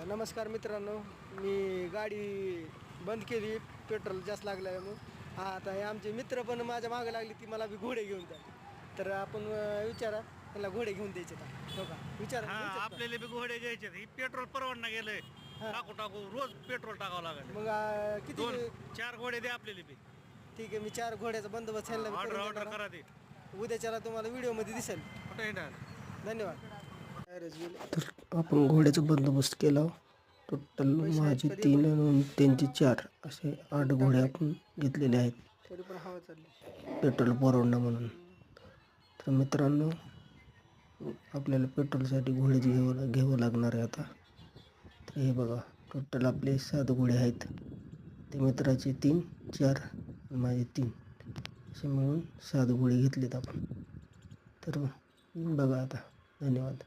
नमस्कार मित्रांनो, मी गाडी बंद केली, पेट्रोल जास्त लागलं आहे म्हणून. आता हे आमचे मित्र पण माझ्या मागे लागली, ती मला बी घोडे घेऊन द्या. तर आपण विचारा त्याला घोडे घेऊन द्यायचे का, हो का विचारा. आपल्याला बी घोडे घ्यायचे. ही पेट्रोल परवडणं गेलंय. टाकू टाकू रोज पेट्रोल टाकावं लागेल. मग किती 4 घोडे दे आपल्याला बी. ठीक आहे, मी 4 घोड्याचा बंदोबस्त ऑर्डर करा ते. उद्याच्याला तुम्हाला व्हिडिओमध्ये दिसेल. कुठे येणार? धन्यवाद. तर आपण घोड्याचा बंदोबस्त केला. टोटल माझे 3 आणि त्यांचे 4 असे 8 घोडे आपण घेतलेले आहेत. तरी पण हवा चालली पेट्रोल परवडणं म्हणून. तर मित्रांनो, आपल्याला पेट्रोलसाठी घोडेच घ्यावं लागणार आहे आता. तर हे बघा, टोटल आपले 7 घोडे आहेत. ते मित्राचे 3, 4 माझे 3 असे मिळून 7 घोडे घेतलेत आपण. तर बघा आता. धन्यवाद.